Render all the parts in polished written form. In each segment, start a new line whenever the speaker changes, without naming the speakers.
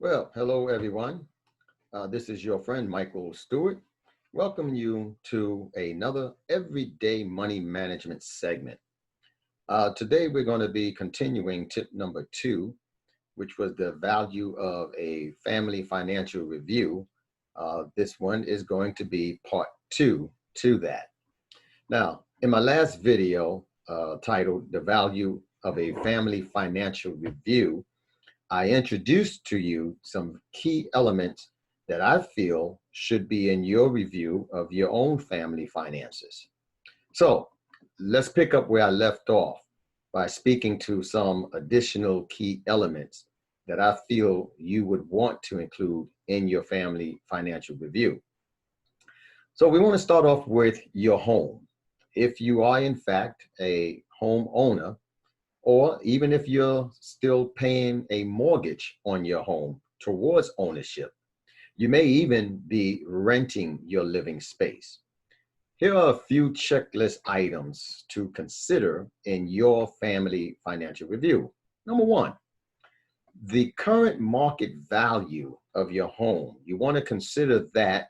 Well, hello everyone. This is your friend Michael Stewart. Welcome you to another everyday money management segment. Today we're going to be continuing tip number 2, which was the value of a family financial review. This one is going to be part 2 to that. Now, in my last video titled The Value of a Family Financial Review, I introduced to you some key elements that I feel should be in your review of your own family finances. So let's pick up where I left off by speaking to some additional key elements that I feel you would want to include in your family financial review. So we want to start off with your home. If you are in fact a homeowner, or even if you're still paying a mortgage on your home towards ownership, you may even be renting your living space. Here are a few checklist items to consider in your family financial review. Number one, the current market value of your home. You want to consider that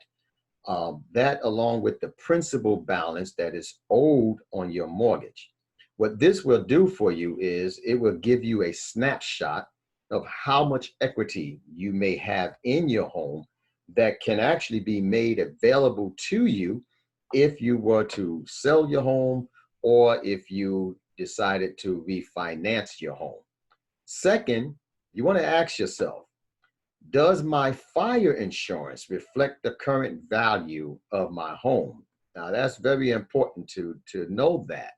along with the principal balance that is owed on your mortgage. What this will do for you is it will give you a snapshot of how much equity you may have in your home that can actually be made available to you if you were to sell your home or if you decided to refinance your home. Second, you want to ask yourself, does my fire insurance reflect the current value of my home? Now, that's very important to know that.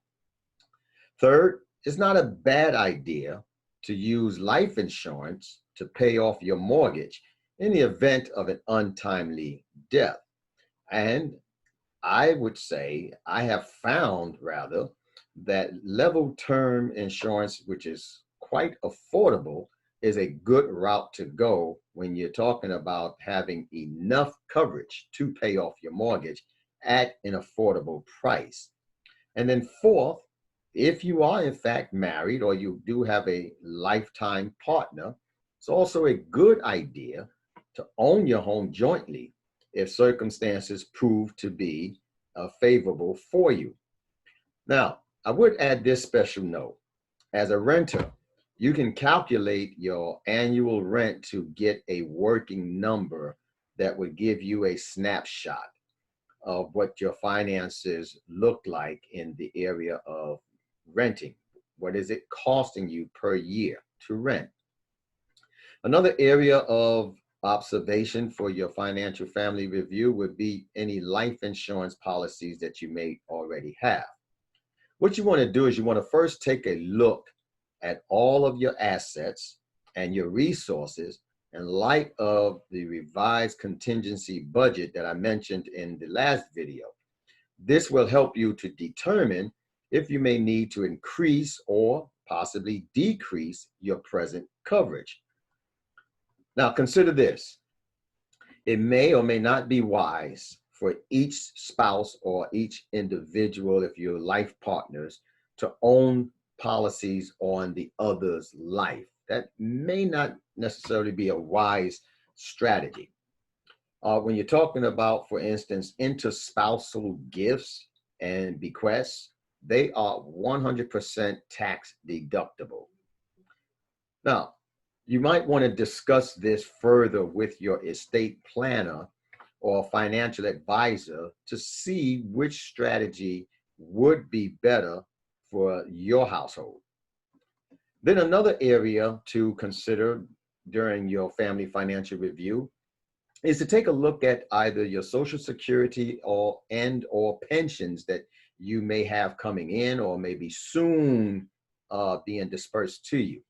Third, it's not a bad idea to use life insurance to pay off your mortgage in the event of an untimely death. And I would say, I have found rather, that level term insurance, which is quite affordable, is a good route to go when you're talking about having enough coverage to pay off your mortgage at an affordable price. And then fourth, if you are in fact married or you do have a lifetime partner, it's also a good idea to own your home jointly if circumstances prove to be favorable for you. Now, I would add this special note. As a renter, you can calculate your annual rent to get a working number that would give you a snapshot of what your finances look like in the area of renting. What is it costing you per year to rent? Another area of observation for your financial family review would be any life insurance policies that you may already have. What you want to do is you want to first take a look at all of your assets and your resources in light of the revised contingency budget that I mentioned in the last video. This will help you to determine if you may need to increase or possibly decrease your present coverage. Now, consider this. It may or may not be wise for each spouse or each individual, if you're life partners, to own policies on the other's life. That may not necessarily be a wise strategy. When you're talking about, for instance, interspousal gifts and bequests, they are 100% tax deductible. Now, you might want to discuss this further with your estate planner or financial advisor to see which strategy would be better for your household. Then another area to consider during your family financial review is to take a look at either your Social Security or pensions that you may have coming in or maybe soon being dispersed to you.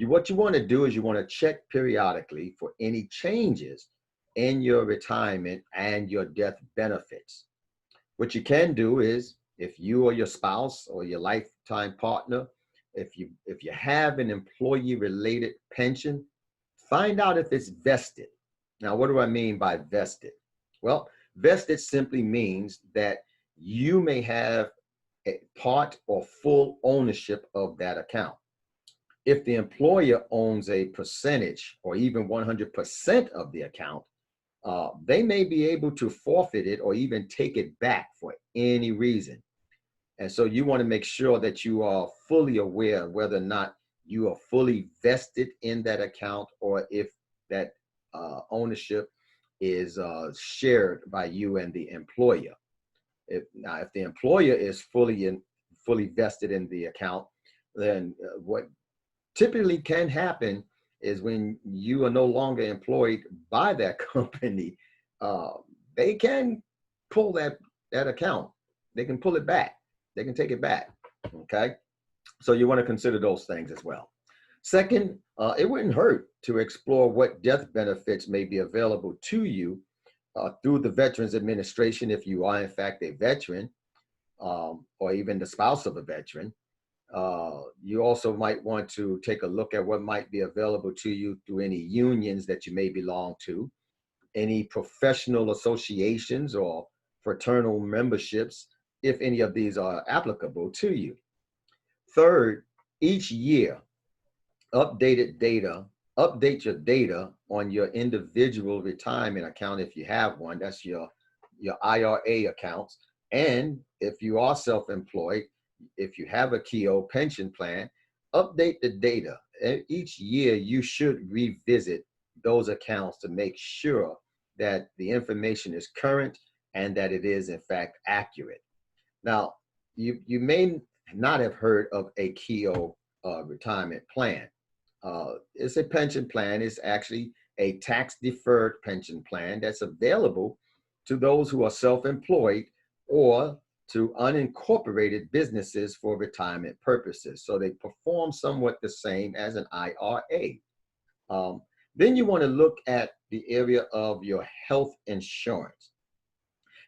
What you want to do is you want to check periodically for any changes in your retirement and your death benefits. What you can do is, if you or your spouse or your lifetime partner, if you have an employee related pension, find out if it's vested. Now, what do I mean by vested? Well, vested simply means that you may have a part or full ownership of that account. If the employer owns a percentage or even 100% of the account, they may be able to forfeit it or even take it back for any reason. And so you want to make sure that you are fully aware of whether or not you are fully vested in that account or if that ownership is shared by you and the employer. If the employer is fully vested in the account, then what typically can happen is when you are no longer employed by that company, uh, they can pull that account. They can pull it back. They can take it back. Okay, so you want to consider those things as well. Second, it wouldn't hurt to explore what death benefits may be available to you through the Veterans Administration if you are in fact a veteran, or even the spouse of a veteran. You also might want to take a look at what might be available to you through any unions that you may belong to, any professional associations or fraternal memberships, if any of these are applicable to you. Third, each year, updated data, update your data on your individual retirement account if you have one. That's your IRA accounts. And if you are self-employed, if you have a Keogh pension plan, update the data. Each year, you should revisit those accounts to make sure that the information is current and that it is, in fact, accurate. Now, you may not have heard of a Keogh retirement plan. It's a pension plan. It's actually a tax-deferred pension plan that's available to those who are self-employed or to unincorporated businesses for retirement purposes. So they perform somewhat the same as an IRA. Then you want to look at the area of your health insurance.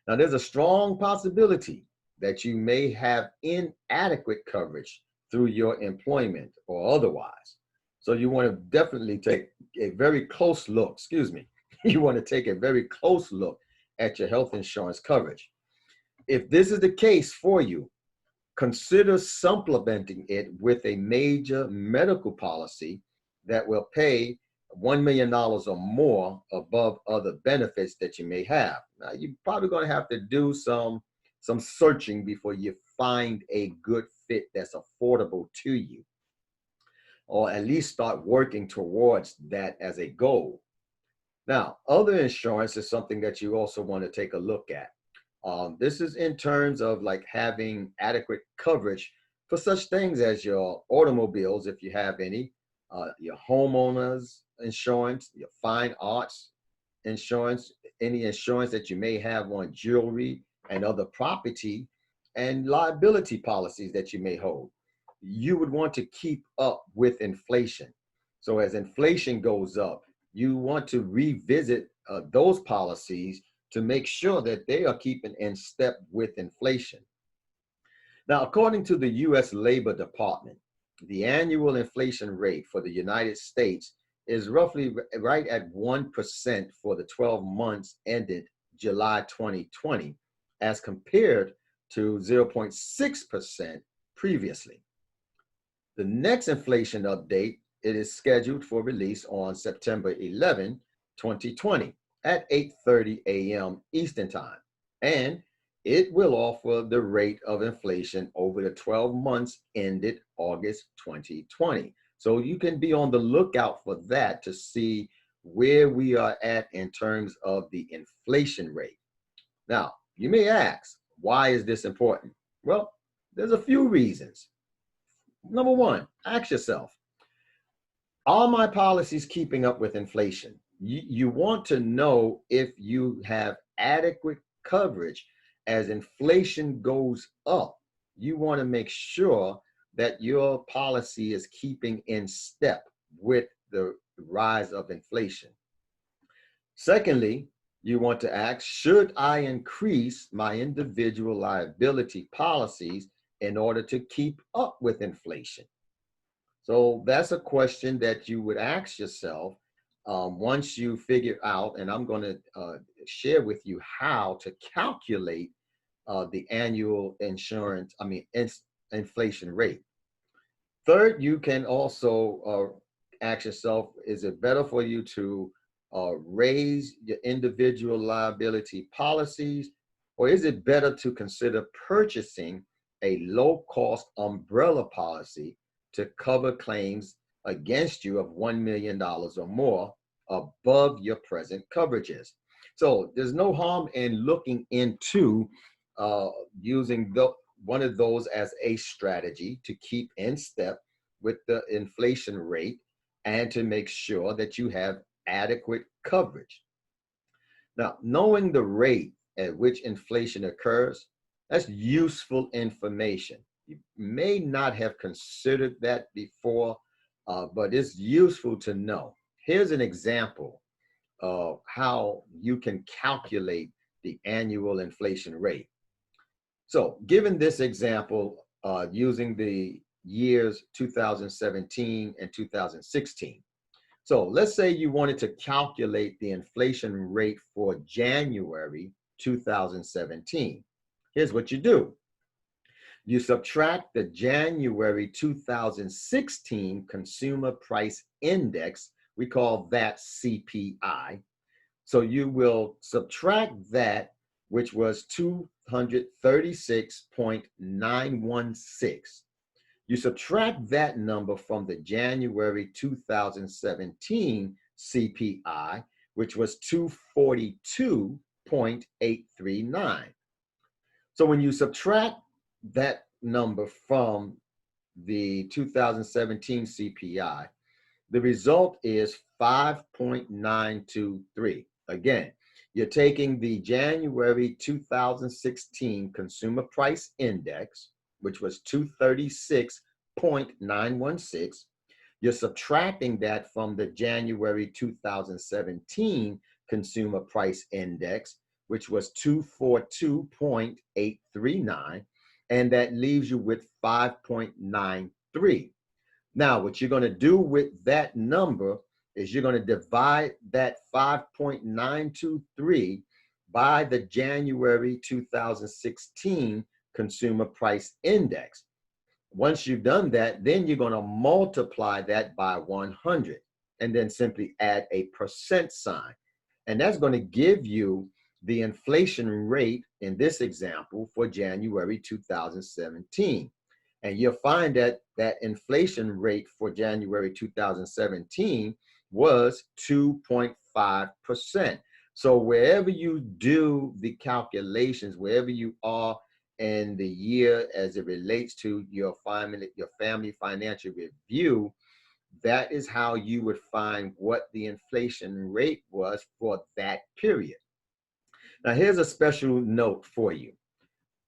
Now, there's a strong possibility that you may have inadequate coverage through your employment or otherwise. So you want to definitely take a very close look, excuse me, you want to take a very close look at your health insurance coverage. If this is the case for you, consider supplementing it with a major medical policy that will pay $1 million or more above other benefits that you may have. Now, you're probably going to have to do some searching before you find a good fit that's affordable to you, or at least start working towards that as a goal. Now, other insurance is something that you also want to take a look at. This is in terms of like having adequate coverage for such things as your automobiles, if you have any, your homeowners insurance, your fine arts insurance, any insurance that you may have on jewelry and other property, and liability policies that you may hold. You would want to keep up with inflation. So as inflation goes up, you want to revisit those policies to make sure that they are keeping in step with inflation. Now, according to the US Labor Department, the annual inflation rate for the United States is roughly right at 1% for the 12 months ended July 2020, as compared to 0.6% previously. The next inflation update, it is scheduled for release on September 11, 2020 at 8:30 a.m. Eastern Time, and it will offer the rate of inflation over the 12 months ended August 2020. So you can be on the lookout for that to see where we are at in terms of the inflation rate. Now, you may ask, why is this important? Well, there's a few reasons. Number one, ask yourself, are my policies keeping up with inflation? You want to know if you have adequate coverage as inflation goes up. You want to make sure that your policy is keeping in step with the rise of inflation. Secondly, you want to ask, should I increase my individual liability policies in order to keep up with inflation? So that's a question that you would ask yourself once you figure out, and I'm going to share with you how to calculate the annual inflation rate. Third, you can also ask yourself, is it better for you to raise your individual liability policies, or is it better to consider purchasing a low-cost umbrella policy to cover claims against you of $1 million or more above your present coverages? So there's no harm in looking into uh, using one of those as a strategy to keep in step with the inflation rate and to make sure that you have adequate coverage. Now, knowing the rate at which inflation occurs, that's useful information. You may not have considered that before, but it's useful to know. Here's an example of how you can calculate the annual inflation rate. So given this example, using the years 2017 and 2016. So let's say you wanted to calculate the inflation rate for January 2017. Here's what you do. You subtract the January 2016 Consumer Price Index. We call that CPI. So you will subtract that, which was 236.916. You subtract that number from the January 2017 CPI, which was 242.839. So when you subtract that number from the 2017 CPI, the result is 5.923. Again, you're taking the January 2016 Consumer Price Index, which was 236.916. You're subtracting that from the January 2017 Consumer Price Index, which was 242.839, and that leaves you with 5.93. Now, what you're going to do with that number is you're going to divide that 5.923 by the January 2016 Consumer Price Index. Once you've done that, then you're going to multiply that by 100 and then simply add a percent sign. And that's going to give you the inflation rate in this example for January 2017. And you'll find that that inflation rate for January 2017 was 2.5%. So wherever you do the calculations, wherever you are in the year as it relates to your family financial review, that is how you would find what the inflation rate was for that period. Now, here's a special note for you.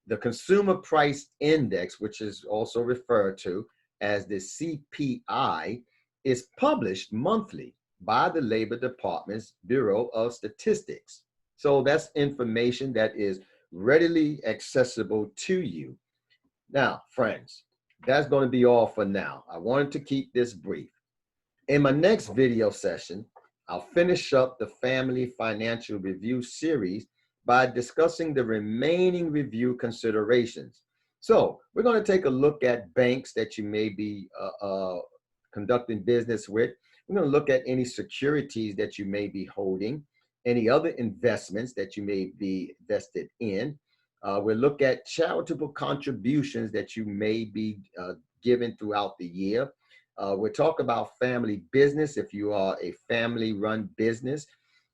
The Consumer Price Index, which is also referred to as the CPI, is published monthly by the Labor Department's Bureau of Statistics. So that's information that is readily accessible to you. Now, friends, that's going to be all for now. I wanted to keep this brief. In my next video session, I'll finish up the Family Financial Review series by discussing the remaining review considerations. So we're going to take a look at banks that you may be conducting business with. We're going to look at any securities that you may be holding, any other investments that you may be invested in. We'll look at charitable contributions that you may be given throughout the year. We'll talk about family business if you are a family-run business.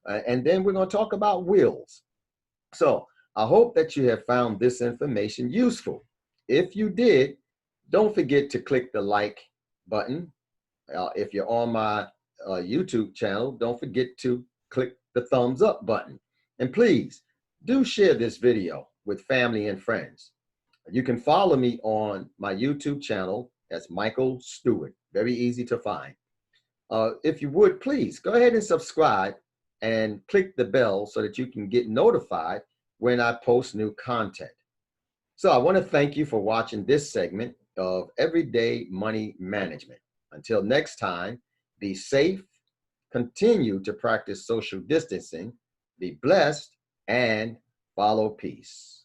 And then we're going to talk about wills. So I hope that you have found this information useful. If you did, don't forget to click the like button. If you're on my YouTube channel, don't forget to click the thumbs up button. And please do share this video with family and friends. You can follow me on my YouTube channel. That's Michael Stewart. Very easy to find. If you would, please go ahead and subscribe and click the bell so that you can get notified when I post new content. So I want to thank you for watching this segment of Everyday Money Management. Until next time, be safe, continue to practice social distancing, be blessed, and follow peace.